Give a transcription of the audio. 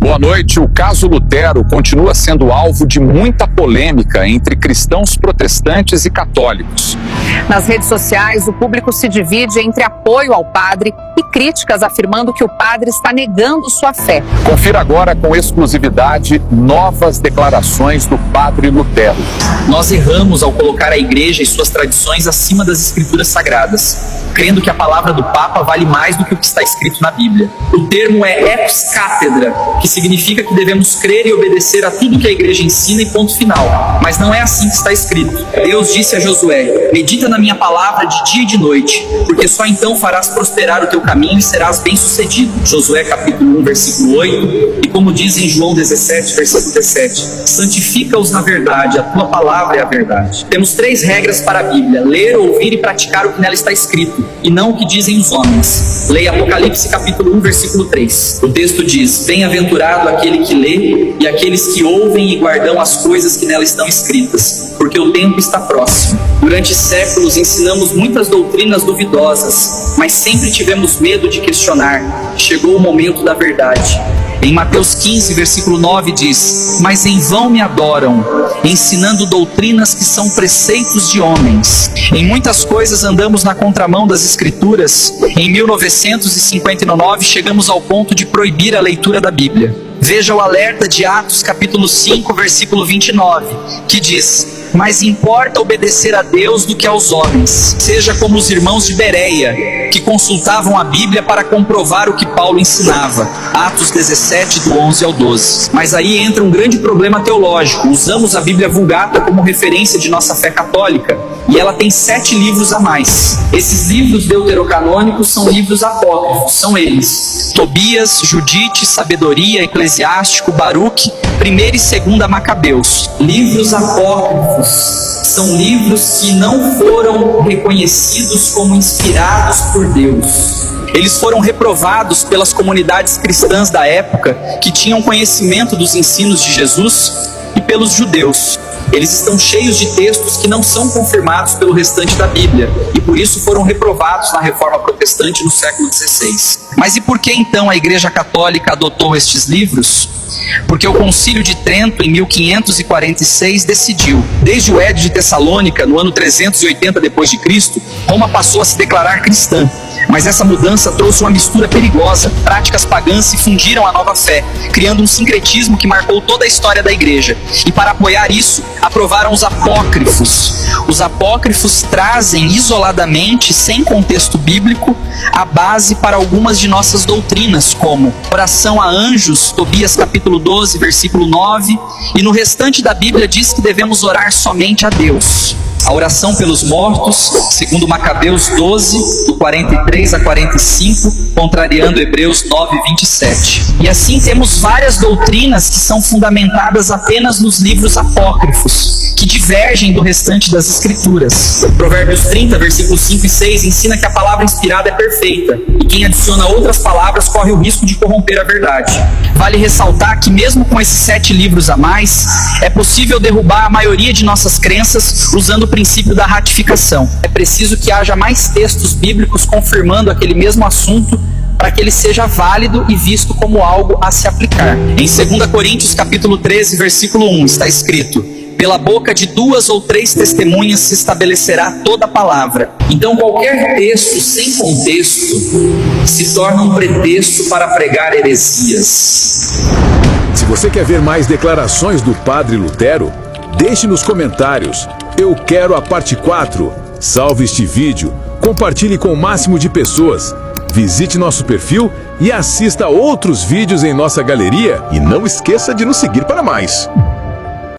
Boa noite. O caso Lutero continua sendo alvo de muita polêmica entre cristãos protestantes e católicos. Nas redes sociais, o público se divide entre apoio ao padre e críticas afirmando que o padre está negando sua fé. Confira agora com exclusividade novas declarações do padre Lutero. Nós erramos ao colocar a igreja e suas tradições acima das escrituras sagradas, crendo que a palavra do Papa vale mais do que o que está escrito na Bíblia. O termo é ex cátedra, que significa que devemos crer e obedecer a tudo que a igreja ensina e ponto final. Mas não é assim que está escrito. Deus disse a Josué: medita na minha palavra de dia e de noite, porque só então farás prosperar o teu caminho e serás bem-sucedido. Josué capítulo 1, versículo 8, e como diz em João 17, versículo 17, santifica-os na verdade, a tua palavra é a verdade. Temos 3 regras para a Bíblia: ler, ouvir e praticar o que nela está escrito, e não o que dizem os homens. Leia Apocalipse capítulo 1, versículo 3. O texto diz: bem-aventurado aquele que lê e aqueles que ouvem e guardam as coisas que nela estão escritas, porque o tempo está próximo. Durante séculos ensinamos muitas doutrinas duvidosas, mas sempre tivemos medo de questionar. Chegou o momento da verdade. Em Mateus 15, versículo 9 diz: mas em vão me adoram, ensinando doutrinas que são preceitos de homens. Em muitas coisas andamos na contramão das escrituras. Em 1959 chegamos ao ponto de proibir a leitura da Bíblia. Veja o alerta de Atos capítulo 5, versículo 29, que diz: mais importa obedecer a Deus do que aos homens. Seja como os irmãos de Bereia, que consultavam a Bíblia para comprovar o que Paulo ensinava. Atos 17, do 11 ao 12. Mas aí entra um grande problema teológico. Usamos a Bíblia Vulgata como referência de nossa fé católica, e ela tem 7 livros a mais. Esses livros deuterocanônicos são livros apócrifos. São eles: Tobias, Judite, Sabedoria, Eclesiástico, Baruque, 1ª e 2ª Macabeus. Livros apócrifos são livros que não foram reconhecidos como inspirados por Deus. Eles foram reprovados pelas comunidades cristãs da época, que tinham conhecimento dos ensinos de Jesus, e pelos judeus. Eles estão cheios de textos que não são confirmados pelo restante da Bíblia, e por isso foram reprovados na Reforma Protestante no século XVI. Mas e por que então a Igreja Católica adotou estes livros? Porque o Concílio de Trento, em 1546, decidiu. Desde o Édito de Tessalônica, no ano 380 d.C., Roma passou a se declarar cristã. Mas essa mudança trouxe uma mistura perigosa. Práticas pagãs se fundiram à nova fé, criando um sincretismo que marcou toda a história da igreja. E para apoiar isso, aprovaram os apócrifos. Os apócrifos trazem isoladamente, sem contexto bíblico, a base para algumas de nossas doutrinas, como oração a anjos, Tobias capítulo 12, versículo 9, e no restante da Bíblia diz que devemos orar somente a Deus. A oração pelos mortos, segundo Macabeus 12, do 43 a 45, contrariando Hebreus 9, 27. E assim temos várias doutrinas que são fundamentadas apenas nos livros apócrifos, que divergem do restante das escrituras. Provérbios 30, versículos 5 e 6 ensina que a palavra inspirada é perfeita, e quem adiciona outras palavras corre o risco de corromper a verdade. Vale ressaltar que mesmo com esses 7 livros a mais, é possível derrubar a maioria de nossas crenças usando o princípio da ratificação. É preciso que haja mais textos bíblicos confirmando aquele mesmo assunto para que ele seja válido e visto como algo a se aplicar. Em 2 Coríntios capítulo 13, versículo 1, está escrito: pela boca de 2 ou 3 testemunhas se estabelecerá toda a palavra. Então qualquer texto sem contexto se torna um pretexto para pregar heresias. Se você quer ver mais declarações do padre Lutero, deixe nos comentários: eu quero a parte 4. Salve este vídeo, compartilhe com o máximo de pessoas, visite nosso perfil e assista a outros vídeos em nossa galeria. E não esqueça de nos seguir para mais.